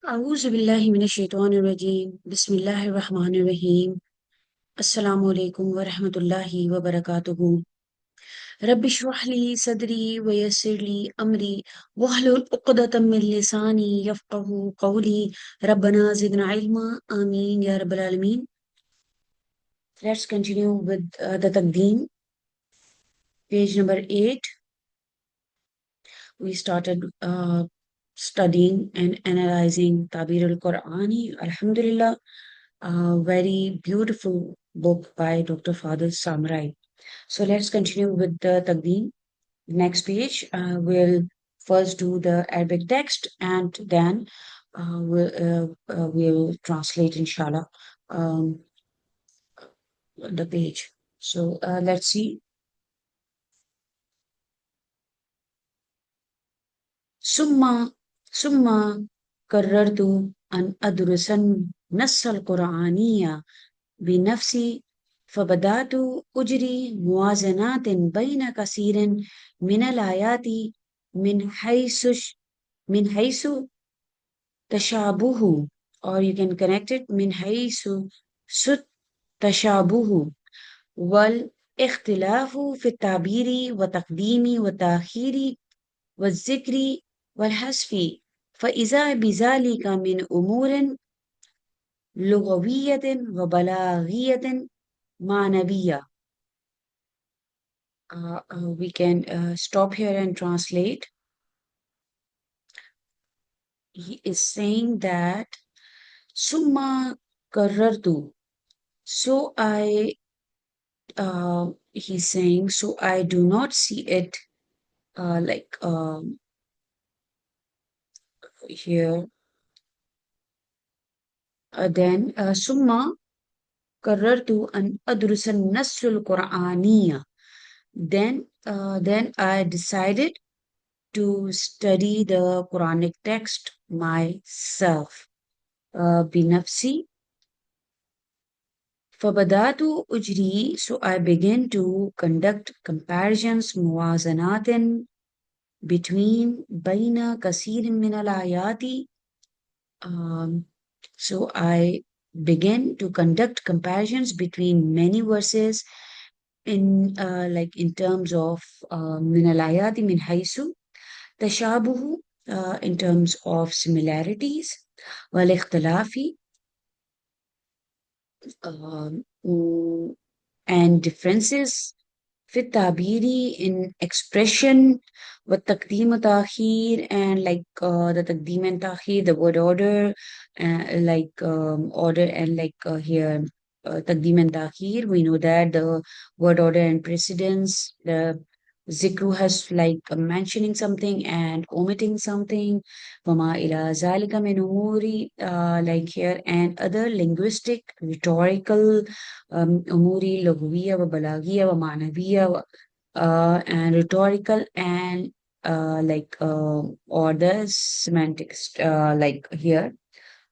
أعوذ بالله من الشيطان الرجيم بسم الله الرحمن الرحيم السلام عليكم ورحمة الله وبركاته رب اشرح لي صدري ويسر لي أمري واحلل عقدة من لساني يفقه قولي ربنا زدنا علما آمين يا رب العالمين. Let's continue with the تقديم, page number 8. We started studying and analyzing Tabir al-Qur'ani. Alhamdulillah, a very beautiful book by Dr. Fadil Samrai. So let's continue with the Taqdeem. Next page, we'll first do the Arabic text and then we'll translate, inshallah, um, the page. So let's see. ثم ثم قررت أن أدرس النص القرآني بنفسي فبدأت أجري موازنات بين كثير من الآيات من حيث من حيث تشابه, or you can connect it من حيث تشابه والاختلاف في التعبير وتقديم وتأخير والذكر والحذف, فإذا بذلك من أمور لغوية وبلاغية معنوية. We can stop here and translate. He is saying that Summa Karartu. So he's saying, so I do not see it like here. Then Summa Karartu an adrusan Nasrul Qur'aniya. Then I decided to study the Quranic text myself. بنفسي فبدأت أجري, so I began to conduct comparisons موازنات between بين كثير من الآيات. So I began to conduct comparisons between many verses in like in terms of من الآيات من حيث تشابه, in terms of similarities, والاختلاف and differences في التعبير in expression, والتقديم والتأخير, and like the تقديم and تأخير, the word order, like order and like here تقديم and تأخير, we know that the word order and precedence, the zikru has like mentioning something and omitting something, وما إلى ذلك من أمور, like here, and other linguistic, rhetorical أمور لغوية وبلاغية ومعنوية, and rhetorical and like or the semantics, like here,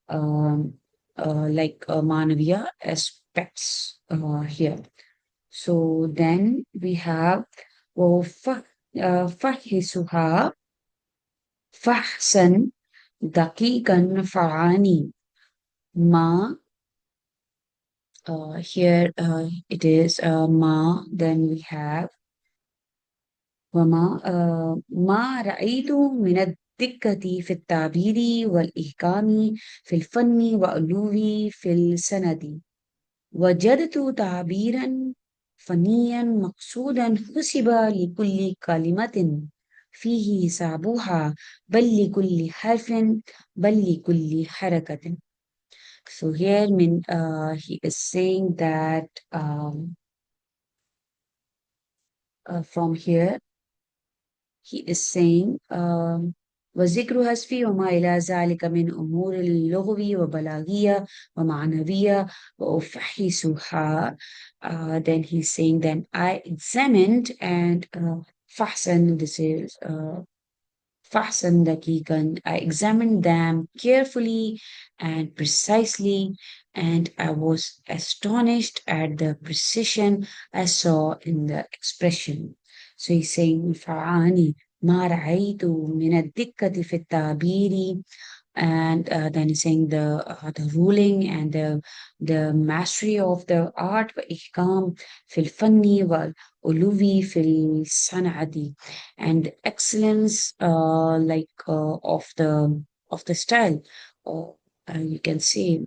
like manaviya aspects here. So then we have فحصها فحصا دقيقا فرعاني ما, here it is ma, then we have وما ما رأيت من الدقة في التعبير والإحكام في الفن وعلو في السند, وجدت تعبيرا فنيا مقصودا حسب لكل كلمة فيه حسابها بل لكل حرف بل لكل حركة. So here he is saying that from here he is saying وذكر حذفي وما إلى ذلك من أمور اللغو وبلاغية ومعنوية وأفحصها. Then he's saying then I examined and فحصا, this is فحصا دقيقا, I examined them carefully and precisely, and I was astonished at the precision I saw in the expression. So he's saying فرعاني ما رأيت من الدقة في التعبير and then he's saying the ruling and the mastery of the art وإحكام في الفن والألوي في الصنعة and excellence of the style or you can say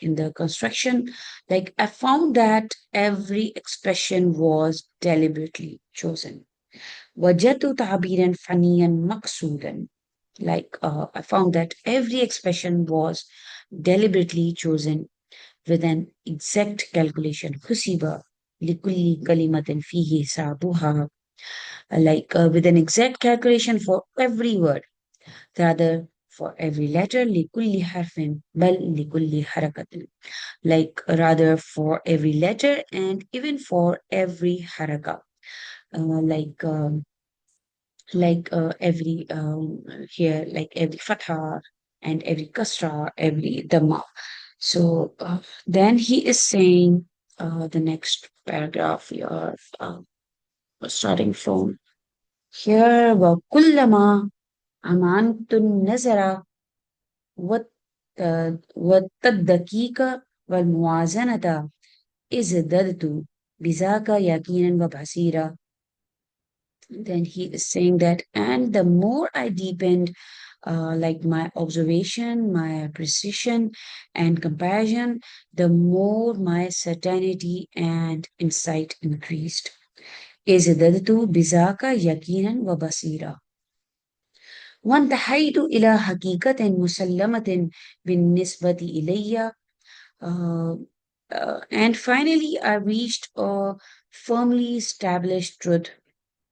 in the construction. Like I found that every expression was deliberately chosen. وجدت تعبيرا فنيا مقصودا. Like I found that every expression was deliberately chosen with an exact calculation. حسب لكل كلمة فيه حسابها. Like with an exact calculation for every word, rather for every letter. لكل حرف بل لكل حركة. Like rather for every letter and even for every haraka. Like every here, like every fatha and every kasra, every dhamma. So then he is saying the next paragraph we are starting from here. وَكُلَّمَا أَمَعَنْتُ النَّزَرَ والتدقيق والموازنة ازددت بذاك يقينا وبصيرا. Then he is saying that, and the more I deepened like my observation, my precision, and comparison, the more my certainty and insight increased. ازددت بذاك يقينا وبصيرا. وانتهيت إلى حقيقة مسلمة بالنسبة إلي. Uh, and finally, I reached a firmly established truth,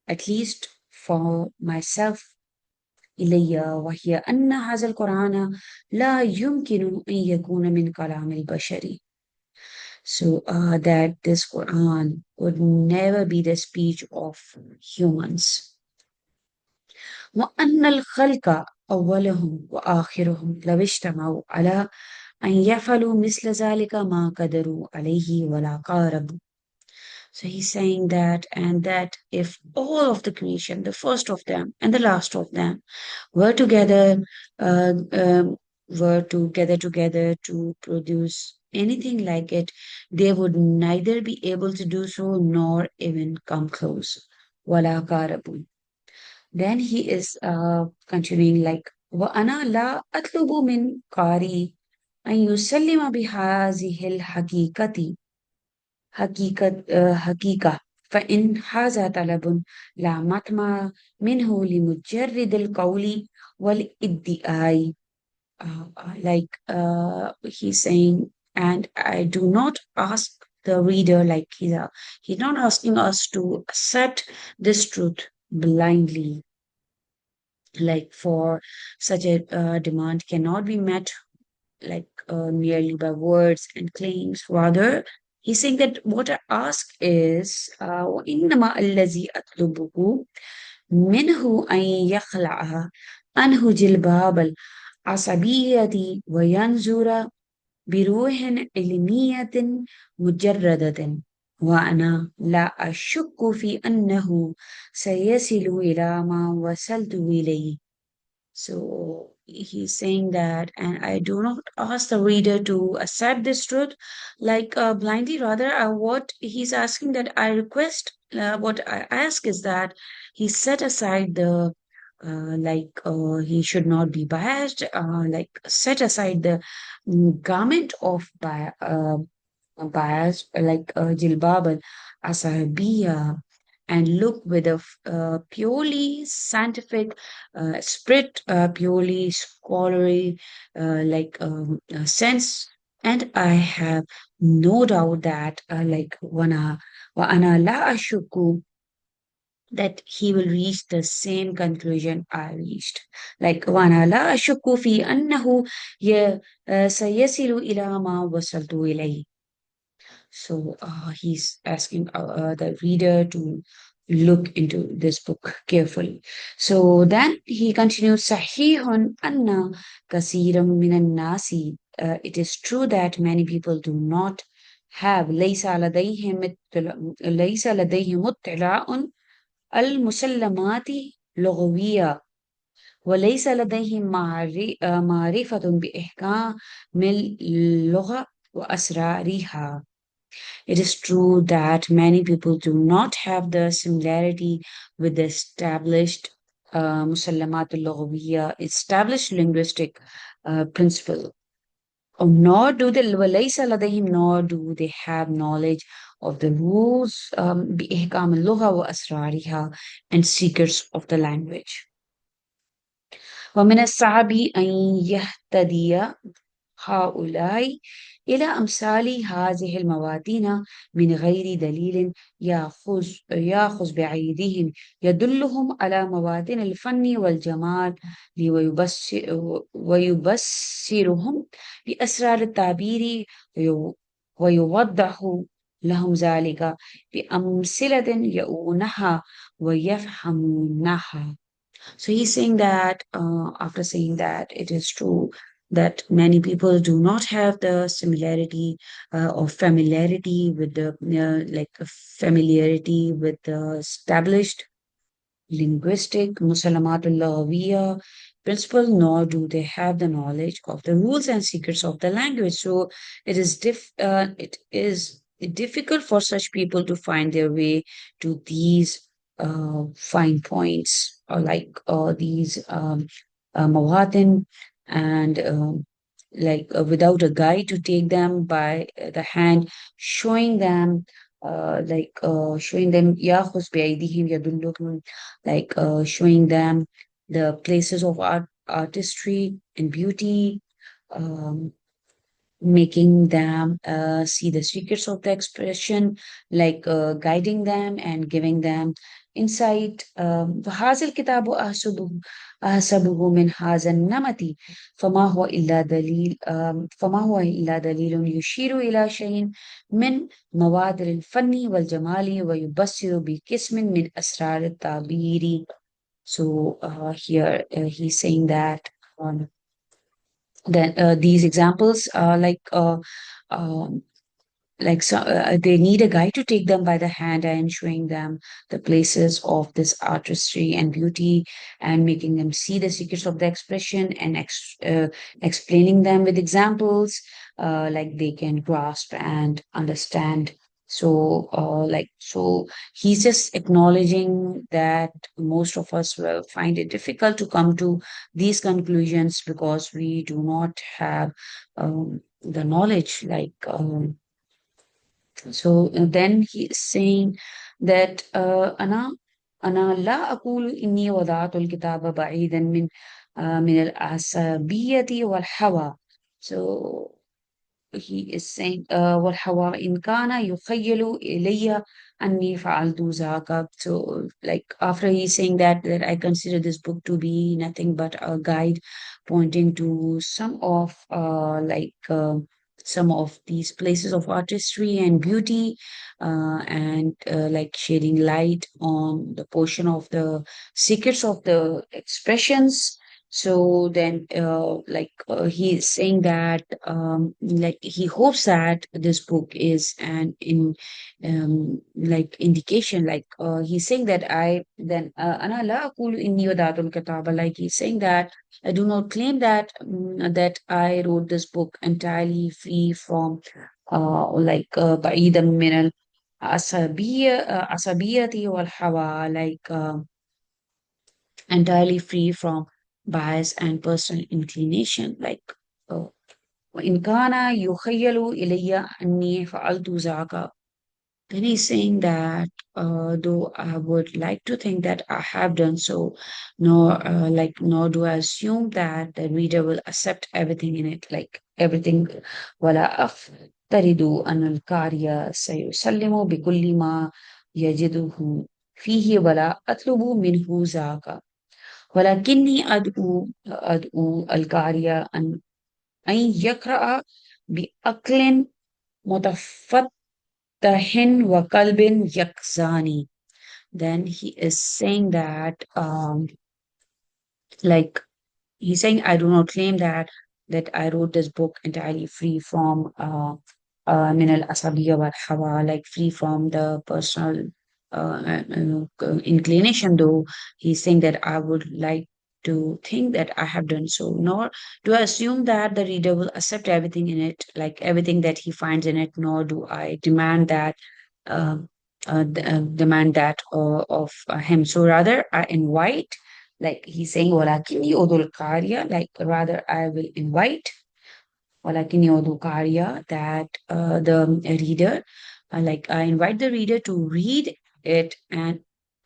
at least for myself. إلي وهي أن هذا القرآن لا يمكن أن يكون من كلام البشر. So that this Quran would never be the speech of humans. وأن الخلق أولهم وآخرهم لو اجتمعوا على أن يفعلوا مثل ذلك ما قدروا عليه ولا قاربوا. So he's saying that, and that if all of the creation, the first of them and the last of them, were together, uh, um, were to gather together to produce anything like it, they would neither be able to do so nor even come close. Wala karabu. Then he is continuing like, وَأَنَا لَا أَطْلُبُ مِنْ قَارِي أَنْ يُسَلِّمَ بِهَذِهِ الْحَقِيقَةِ حقيقة فإن هذا طلب لا مطمع منه لمجرد القول والادعاء. He's saying, and I do not ask the reader, like he's not asking us to accept this truth blindly. Like for such a demand cannot be met merely by words and claims. Rather, he's saying that what I ask is وإنما الذي أطلبه منه أن يخلعها عنه جلباب العصبية وينظر بروح علمية مجردة. وأنا لا أشك في أنه سيصل إلى ما وصلت إليه. So he's saying that, and I do not ask the reader to accept this truth blindly. Rather, what he's asking that I request, what I ask is that he set aside the he should not be biased, set aside the garment of bias, jilbab al asabiya, and look with a purely scientific spirit, purely scholarly sense. And I have no doubt that wa ana la ashuku that he will reach the same conclusion I reached. Like وأنا لا أشك في أنه سيصل إلى ما وصلت إليه. So he's asking the reader to look into this book carefully. So then he continues, صحيح أن كثيرا من الناس, it is true that many people do not have ليس لديهم اطلاع المسلمات لغوية وليس لديهم معرفة بإحكام اللغة وأسرارها. It is true that many people do not have the similarity with the مسلمات اللغوية, established linguistic principle. Nor do they وليس لديهم nor do they have knowledge of the rules بإحكام اللغة وأسرارها and secrets of the language. ومن الصعب أن يهتدي هؤلاء إلى أمثال هذه الموادين من غير دليل يأخذ بأيديهم يدلهم على موادين الفن والجمال ويبصرهم بأسرار التعبير ويوضح لهم ذلك بأمثلة يؤونها ويفهمونها. So he's saying that, after saying that, it is true that many people do not have the similarity or familiarity with the familiarity with the established linguistic Musalamatul Laghawiya principle, nor do they have the knowledge of the rules and secrets of the language. So it is difficult for such people to find their way to these fine points, or like these mawatin, and without a guide to take them by the hand, showing them showing them ياخذ بأيديهم يدلهم, showing them the places of artistry and beauty, um, making them see the secrets of the expression, guiding them and giving them insight. فهذا الكتاب أحسبه من هذا النمط فما هو إلا دليل يشير إلى شيء من مواد الفن والجمال ويبصر بقسم من أسرار التعبير. So here he's saying that um, these examples are um, they need a guide to take them by the hand and showing them the places of this artistry and beauty, and making them see the secrets of the expression, and explaining them with examples like they can grasp and understand. So he's just acknowledging that most of us will find it difficult to come to these conclusions because we do not have the knowledge. Then he is saying that أنا لا أقول إني وضعت الكتاب بعيدا من العصبية والهوى. So he is saying والهوى إن كان يخيل إلي أني فعلت ذاك. So after he's saying that I consider this book to be nothing but a guide pointing to some of these places of artistry and beauty, and shedding light on the portion of the secrets of the expressions. So then he is saying that he hopes that this book is an indication, he's saying that أنا لا أقول إني وضعت الكتاب, like he's saying that I do not claim that I wrote this book entirely free from بعيدا من العصبية والهوى, entirely free from bias and personal inclination. uh, وإن كان يخيل إلي أني فعلت ذاك. Then he's saying that though I would like to think that I have done so, nor do I assume that the reader will accept everything in it, like everything. ولا أفترض أن القارئ سيسلم بكل ما يجده فيه ولا أطلب منه ذاك. ولكني أدعو القارئ أن يقرأ بعقل متفتح وقلب يقظان. Then he is saying that like he's saying, I do not claim that I wrote this book entirely free from min al asabiyya wal hawa, free from the personal inclination. Though he's saying that I would like to think that I have done so, nor do I assume that the reader will accept everything in it, like everything that he finds in it, nor do I demand that uh, demand that of him. So rather, I invite, like he's saying, "Walakini odul karya," like rather I will invite, "Walakini odul karya," that the reader, like I invite the reader to read it and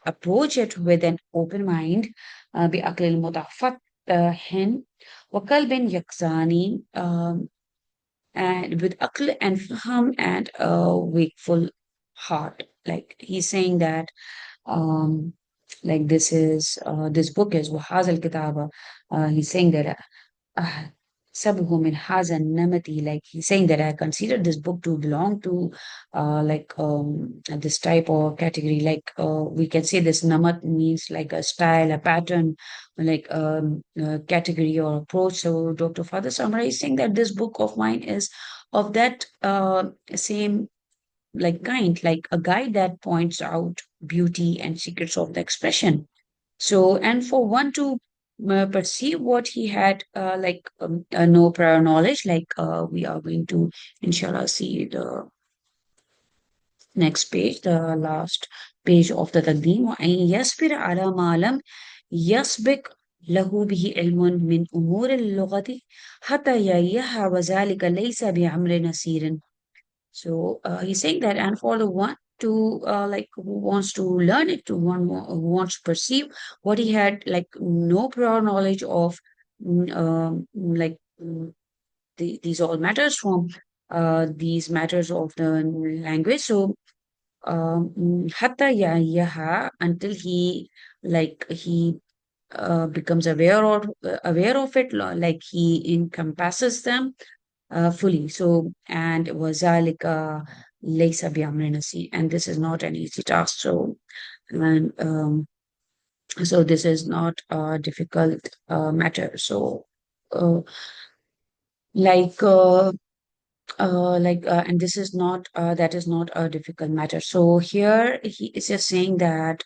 approach it with an open mind, بعقل متفتح وقلب يقظان, and with akl and faham and a wakeful heart. Like he's saying that like this book is وهذا الكتاب, he's saying that uh, سبه من هذا النمط, like he's saying that I consider this book to belong to this type or category. Like we can say this namat means like a style, a pattern, like a category or approach. So Dr. Father Samara is saying that this book of mine is of that same like kind, like a guide that points out beauty and secrets of the expression. So, and for one to perceive what he had, no prior knowledge, like we are going to, inshallah, see the next page, the last page of the Taqdeem. وَأَنْ يَصْبِرَ عَلَى مَا لَمْ يَسْبِقْ له به علم من أمور اللغة حتى يريها وذلك ليس بأمر نسير. So he's saying that, and for the one to like who wants to learn it, to one who wants to perceive what he had like no prior knowledge of, like these all matters from these matters of the language. So hatta yaha, until he like he becomes aware of it, like he encompasses them fully. So, and wazalika laysa bi'amrin nasi, and this is not an easy task. So, and so this is not a difficult matter. So, uh, like and this is not that is not a difficult matter. So here he is just saying that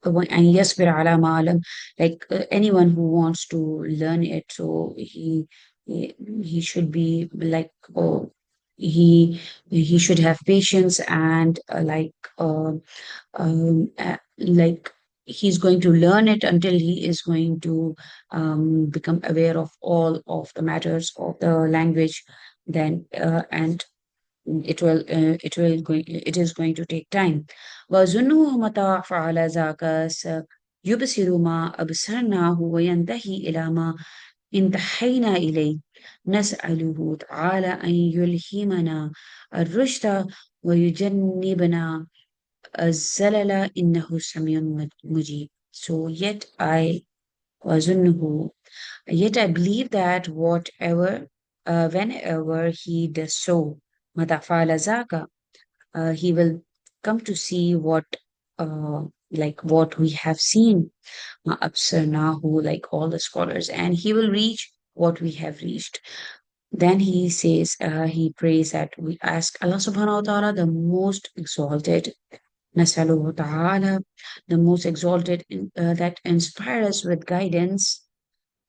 and yasbir ala ma'alam, like anyone who wants to learn it, so he should be like, oh, he should have patience and like he's going to learn it until he is going to become aware of all of the matters of the language. Then and it is going to take time. وَظُنُّهُ مَتَى فَعَلَ ذَاكَ سَيُبْصِرُ مَا أَبْصَرْنَاهُ وَيَنْتَهِي إِلَى مَا انتهينا إليه. نسأله تعالى أن يلهمنا الرشد ويجنبنا الزلل إنه سميع مجيب. So وأظنه yet I believe that whenever he does so, matafala zaka, he will come to see what we have seen, absarnahu, like all the scholars, and he will reach what we have reached. Then he says, he prays that we ask Allah subhanahu wa ta'ala, the most exalted, nasaluhu ta'ala, the most exalted, that inspire us with guidance,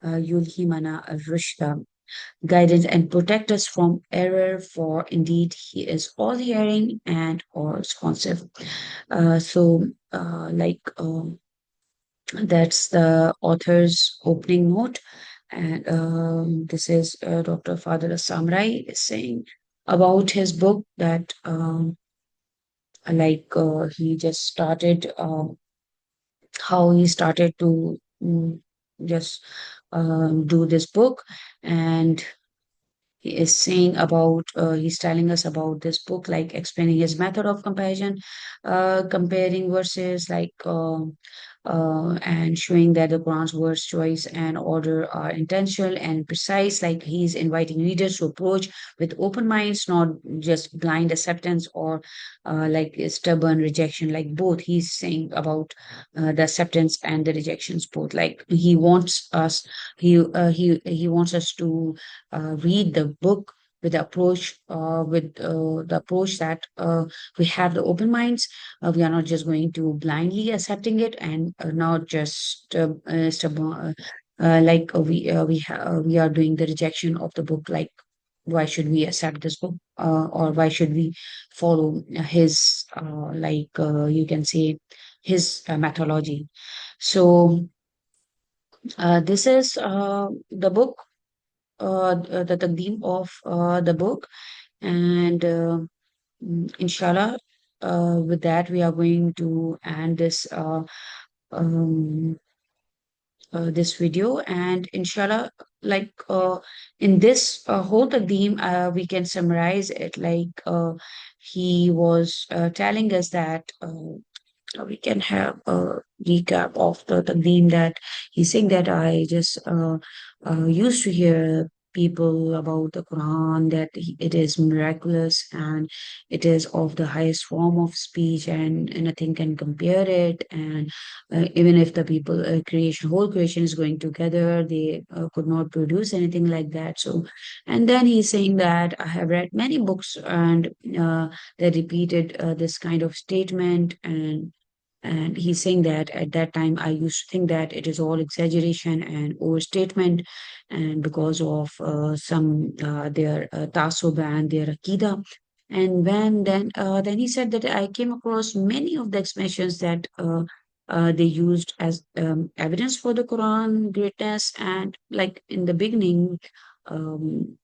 yulhimana al-rushda, guidance, and protect us from error, for indeed he is all hearing and all responsive. That's the author's opening note. And this is Dr. Fadil Samrai is saying about his book that he just started, how he started to just do this book. And he is saying about, he's telling us about this book, like explaining his method of comparison, comparing verses, and showing that the Quran's words choice and order are intentional and precise. Like he's inviting readers to approach with open minds, not just blind acceptance or like stubborn rejection. Like both, he's saying about the acceptance and the rejections both. Like he wants us to read the book with the approach, the approach that we have the open minds. We are not just going to blindly accepting it, and not just we are doing the rejection of the book. Like, why should we accept this book, or why should we follow his you can say his methodology. So this is the book, the taqdeem of the book. And inshallah, with that, we are going to end um, this video. And inshallah, in this whole taqdeem, we can summarize it like he was telling us that we can have a recap of the Taqdeem, that he's saying that I just used to hear people about the Quran, that it is miraculous and it is of the highest form of speech, and nothing can compare it. And even if the people, whole creation is going together, they could not produce anything like that. So, and then he's saying that I have read many books, and they repeated this kind of statement. And he's saying that at that time, I used to think that it is all exaggeration and overstatement, and because of some their tassub and their akida. And then he said that I came across many of the explanations that they used as evidence for the Quran greatness. And like in the beginning, um,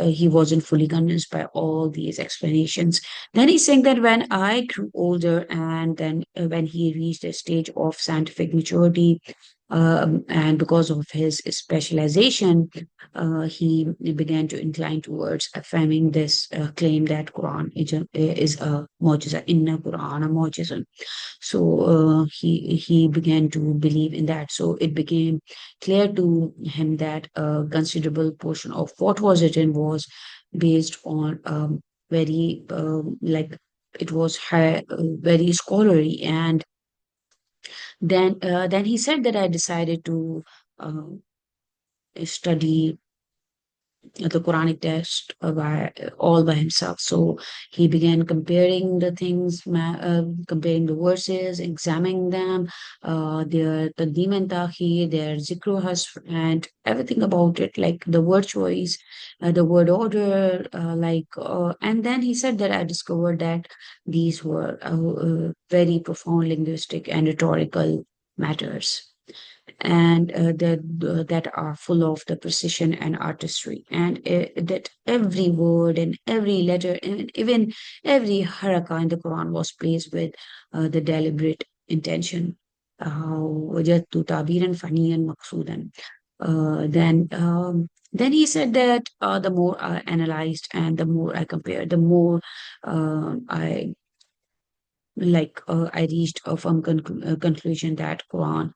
he wasn't fully convinced by all these explanations. Then he's saying that when I grew older, and then when he reached a stage of scientific maturity, and because of his specialization, he began to incline towards affirming this claim that Quran is a mu'jiza, inna Quran a mu'jiza. So he began to believe in that. So it became clear to him that a considerable portion of what was written was based on very it was very scholarly. And then he said that I decided to uh, study the Quranic text all by himself. So he began comparing the things, comparing the verses, examining them, their taqdeem and ta'khir, their zikr hasr, and everything about it, like the word choice, the word order, and then he said that I discovered that these were very profound linguistic and rhetorical matters, and that are full of the precision and artistry, and that every word and every letter and even every haraka in the Quran was placed with the deliberate intention. وجدت تعبيرا فنيا مقصودا. Then he said that the more I analyzed and the more I compared, the more I reached a firm conclusion that Quran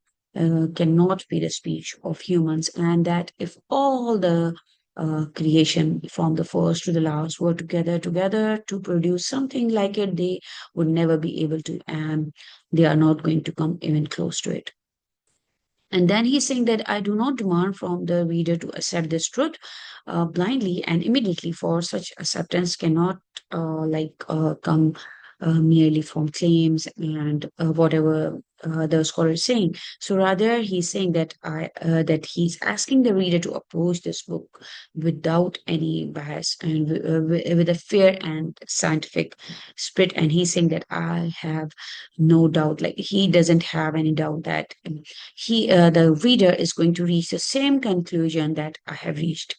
cannot be the speech of humans, and that if all the creation from the first to the last were together to produce something like it, they would never be able to, and they are not going to come even close to it. And then he's saying that I do not demand from the reader to accept this truth blindly and immediately, for such acceptance cannot come merely from claims and whatever the scholar is saying. So rather, he's saying that he's asking the reader to approach this book without any bias and with a fair and scientific spirit. And he's saying that I have no doubt, like he doesn't have any doubt that the reader is going to reach the same conclusion that I have reached.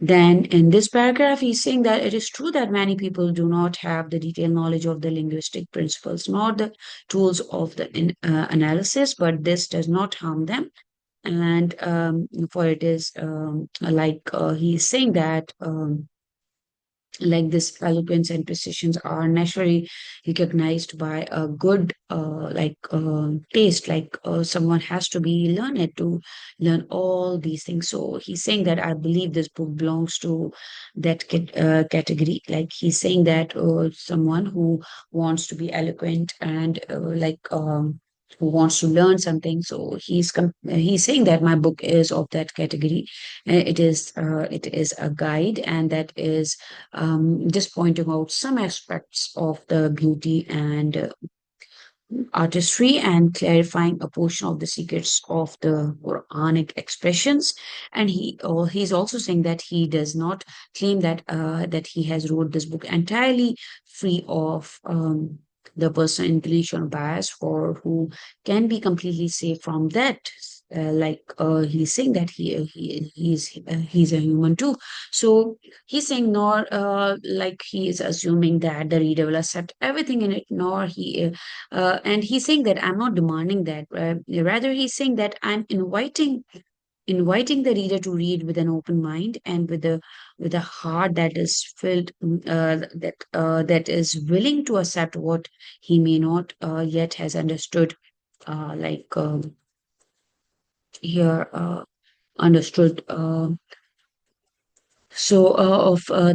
Then in this paragraph, he's saying that it is true that many people do not have the detailed knowledge of the linguistic principles nor the tools of the analysis, but this does not harm them. And for it is he's saying that. Like this eloquence and precisions are naturally recognized by a good taste, like someone has to be learned to learn all these things. So he's saying that I believe this book belongs to that category. Like he's saying that someone who wants to be eloquent and who wants to learn something. So he's saying that my book is of that category. It is a guide, and that is just pointing out some aspects of the beauty and artistry, and clarifying a portion of the secrets of the Quranic expressions. And he's also saying that he does not claim that he has wrote this book entirely free of the personal inclination or bias, or who can be completely safe from that. He's saying that he's a human too. So he's saying, nor like he is assuming that the reader will accept everything in it, nor and he's saying that I'm not demanding that. Rather, he's saying that I'm inviting the reader to read with an open mind, and with a heart that is filled, that is willing to accept what he may not yet has understood. Like here understood. Of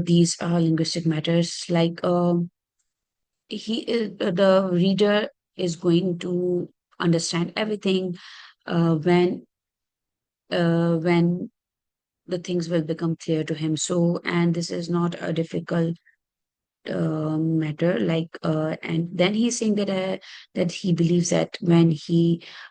these linguistic matters, like the reader is going to understand everything when the things will become clear to him. So, and this is not a difficult matter. And then he's saying that he believes that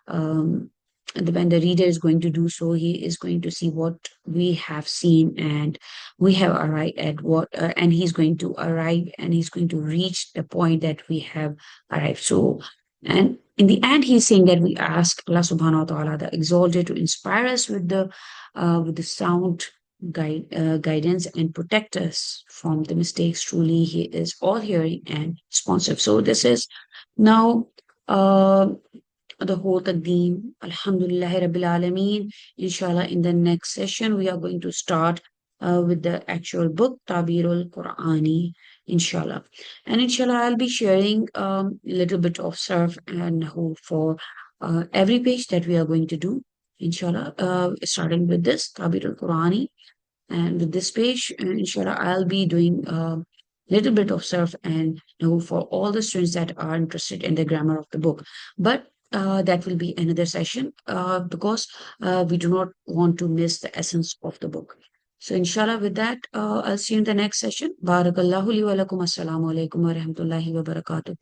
um, when the reader is going to do so, he is going to see what we have seen, and we have arrived at what, and he's going to arrive, and he's going to reach the point that we have arrived. So, and in the end, he's saying that we ask Allah Subhanahu wa Taala, the Exalted, to inspire us with the sound guidance, and protect us from the mistakes. Truly, He is all hearing and responsive. So this is now uh, the whole Taqdeem. Alhamdulillah Rabbil Alameen. Inshallah, in the next session, we are going to start with the actual book, Tabirul Qur'ani, inshallah. And inshallah, I'll be sharing a little bit of surf and nahu for every page that we are going to do, inshallah, starting with this, Tabirul Qur'ani. And with this page, inshallah, I'll be doing a little bit of surf and for all the students that are interested in the grammar of the book. But that will be another session because we do not want to miss the essence of the book. So, inshallah, with that, I'll see you in the next session. Barakallahu li wa lakum. Assalamu alaikum wa rahmatullahi wa barakatuh.